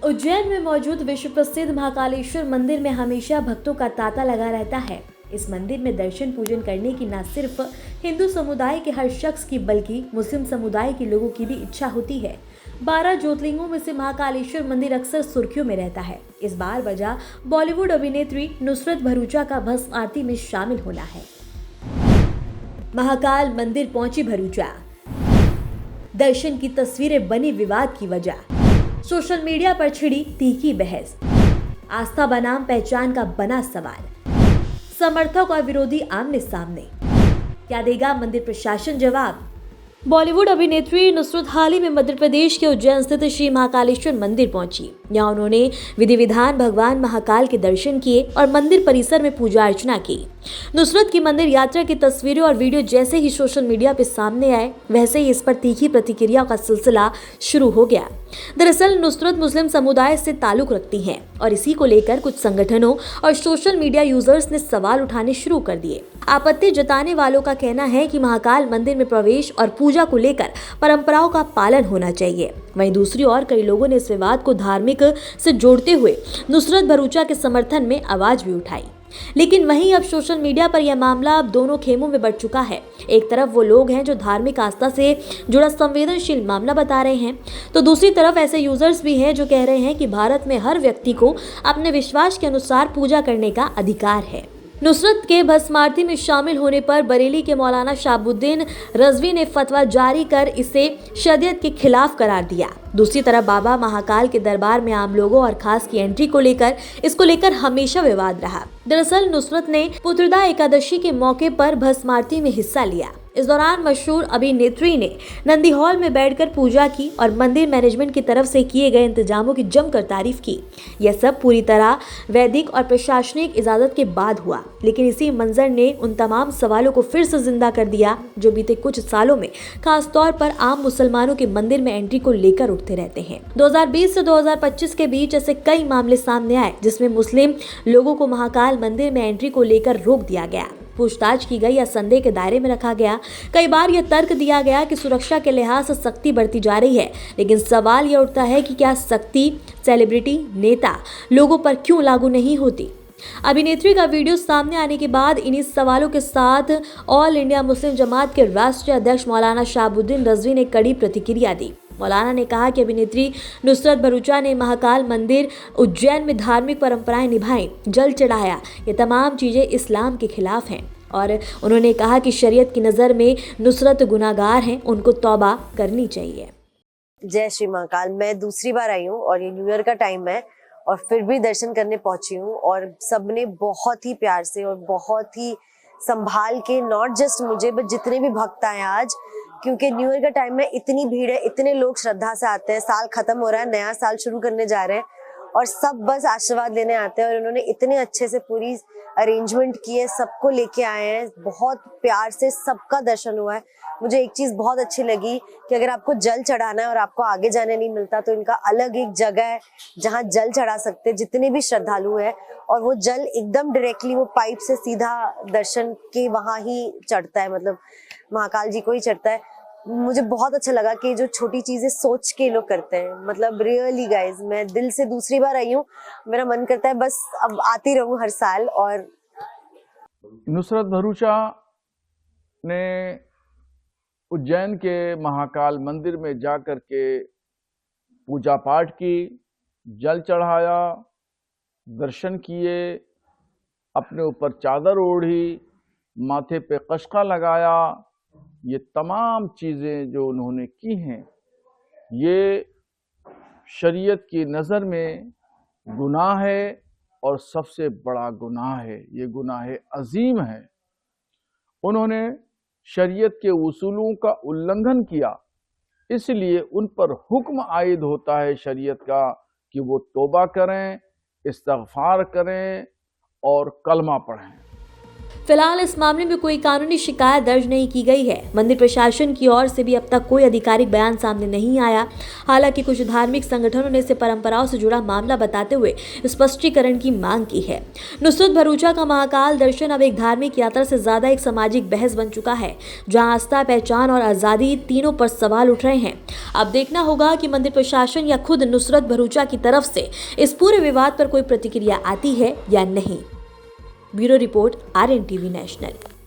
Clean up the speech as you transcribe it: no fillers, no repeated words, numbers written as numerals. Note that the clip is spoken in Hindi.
उज्जैन में मौजूद विश्व प्रसिद्ध महाकालेश्वर मंदिर में हमेशा भक्तों का तांता लगा रहता है। इस मंदिर में दर्शन पूजन करने की न सिर्फ हिंदू समुदाय के हर शख्स की बल्कि मुस्लिम समुदाय के लोगों की भी इच्छा होती है। 12 ज्योतिर्लिंगों में से महाकालेश्वर मंदिर अक्सर सुर्खियों में रहता है। इस बार वजह बॉलीवुड अभिनेत्री नुसरत भरूचा का भस्म आरती में शामिल होना है। महाकाल मंदिर पहुंची भरूचा, दर्शन की तस्वीरें बनी विवाद की वजह, सोशल मीडिया पर छिड़ी तीखी बहस, आस्था बनाम पहचान का बना सवाल, समर्थक और विरोधी आमने सामने। क्या देगा मंदिर प्रशासन जवाब? बॉलीवुड अभिनेत्री नुसरत हाल ही में मध्य प्रदेश के उज्जैन स्थित श्री महाकालेश्वर मंदिर पहुंची। यहां उन्होंने विधि विधान भगवान महाकाल के दर्शन किए और मंदिर परिसर में पूजा अर्चना की। नुसरत की मंदिर यात्रा की तस्वीरें और वीडियो जैसे ही सोशल मीडिया पर सामने आए, वैसे ही इस पर तीखी प्रतिक्रिया का सिलसिला शुरू हो गया। दरअसल नुसरत मुस्लिम समुदाय से ताल्लुक रखती हैं और इसी को लेकर कुछ संगठनों और सोशल मीडिया यूजर्स ने सवाल उठाने शुरू कर दिए। आपत्ति जताने वालों का कहना है कि महाकाल मंदिर में प्रवेश और पूजा को लेकर परंपराओं का पालन होना चाहिए। वहीं दूसरी ओर कई लोगों ने इस विवाद को धार्मिक से जोड़ते हुए नुसरत भरूचा के समर्थन में आवाज भी उठाई। लेकिन वहीं अब सोशल मीडिया पर यह मामला अब दोनों खेमों में बढ़ चुका है। एक तरफ वो लोग हैं जो धार्मिक आस्था से जुड़ा संवेदनशील मामला बता रहे हैं, तो दूसरी तरफ ऐसे यूजर्स भी हैं जो कह रहे हैं कि भारत में हर व्यक्ति को अपने विश्वास के अनुसार पूजा करने का अधिकार है। नुसरत के भस्मारती में शामिल होने पर बरेली के मौलाना शहाबुद्दीन रजवी ने फतवा जारी कर इसे शरीयत के खिलाफ करार दिया। दूसरी तरफ बाबा महाकाल के दरबार में आम लोगों और खास की एंट्री को लेकर हमेशा विवाद रहा। दरअसल नुसरत ने पुत्रदा एकादशी के मौके पर भस्मारती में हिस्सा लिया। इस दौरान मशहूर अभिनेत्री ने नंदी हॉल में बैठकर पूजा की और मंदिर मैनेजमेंट की तरफ से किए गए इंतजामों की जमकर तारीफ की। यह सब पूरी तरह वैदिक और प्रशासनिक इजाजत के बाद हुआ, लेकिन इसी मंजर ने उन तमाम सवालों को फिर से जिंदा कर दिया जो बीते कुछ सालों में खास तौर पर आम मुसलमानों के मंदिर में एंट्री को लेकर उठते रहते हैं। 2020 से 2025 के बीच ऐसे कई मामले सामने आए जिसमें मुस्लिम लोगों को महाकाल मंदिर में एंट्री को लेकर रोक दिया गया, पूछताछ की गई या संदेह के दायरे में रखा गया। कई बार यह तर्क दिया गया कि सुरक्षा के लिहाज से सख्ती बढ़ती जा रही है, लेकिन सवाल यह उठता है कि क्या सख्ती सेलिब्रिटी नेता लोगों पर क्यों लागू नहीं होती? अभिनेत्री का वीडियो सामने आने के बाद इन्हीं सवालों के साथ ऑल इंडिया मुस्लिम जमात के राष्ट्रीय अध्यक्ष मौलाना शहाबुद्दीन रजवी ने कड़ी प्रतिक्रिया दी। मौलाना ने कहा कि अभिनेत्री नुसरत भरूचा ने महाकाल मंदिर उज्जैन में धार्मिक परंपराएं निभाई, जल चढ़ाया, ये तमाम चीजें इस्लाम के खिलाफ हैं और उन्होंने कहा कि शरीयत की नज़र में नुसरत गुनाहगार हैं, उनको तौबा करनी चाहिए। जय श्री महाकाल। मैं दूसरी बार आई हूँ और ये न्यू ईयर का टाइम है और फिर भी दर्शन करने पहुंची हूँ और सबने बहुत ही प्यार से और बहुत ही संभाल के, नॉट जस्ट मुझे बट जितने भी भक्त आए आज, क्योंकि न्यू ईयर का टाइम में इतनी भीड़ है, इतने लोग श्रद्धा से आते हैं। साल खत्म हो रहा है, नया साल शुरू करने जा रहे हैं और सब बस आशीर्वाद लेने आते हैं और उन्होंने इतने अच्छे से पूरी अरेंजमेंट की है, सबको लेके आए हैं, बहुत प्यार से सबका दर्शन हुआ है। मुझे एक चीज बहुत अच्छी लगी कि अगर आपको जल चढ़ाना है और आपको आगे जाने नहीं मिलता तो इनका अलग एक जगह है जहाँ जल चढ़ा सकते हैं जितने भी श्रद्धालु है, और वो जल एकदम डायरेक्टली वो पाइप से सीधा दर्शन के वहां ही चढ़ता है, मतलब महाकाल जी को ही चढ़ता है। मुझे बहुत अच्छा लगा कि जो छोटी चीजें सोच के लोग करते हैं, मतलब रियली गाइज, मैं दिल से दूसरी बार आई हूँ, मेरा मन करता है बस अब आती रहूं हर साल। और नुसरत भरूचा ने उज्जैन के महाकाल मंदिर में जाकर के पूजा पाठ की, जल चढ़ाया, दर्शन किए, अपने ऊपर चादर ओढ़ी, माथे पे कशका लगाया, ये तमाम चीज़ें जो उन्होंने की हैं ये शरीयत की नज़र में गुनाह है और सबसे बड़ा गुनाह है, ये गुनाह अजीम है। उन्होंने शरीयत के उसूलों का उल्लंघन किया, इसलिए उन पर हुक्म आयद होता है शरीयत का कि वो तौबा करें, इस्तग़फ़ार करें और कलमा पढ़ें। फिलहाल इस मामले में कोई कानूनी शिकायत दर्ज नहीं की गई है। मंदिर प्रशासन की ओर से भी अब तक कोई आधिकारिक बयान सामने नहीं आया। हालांकि कुछ धार्मिक संगठनों ने इसे परंपराओं से जुड़ा मामला बताते हुए स्पष्टीकरण की मांग की है। नुसरत भरूचा का महाकाल दर्शन अब एक धार्मिक यात्रा से ज्यादा एक सामाजिक बहस बन चुका है, जहां आस्था, पहचान और आजादी तीनों पर सवाल उठ रहे हैं। अब देखना होगा कि मंदिर प्रशासन या खुद नुसरत भरूचा की तरफ से इस पूरे विवाद पर कोई प्रतिक्रिया आती है या नहीं। Bureau report, RNTV national.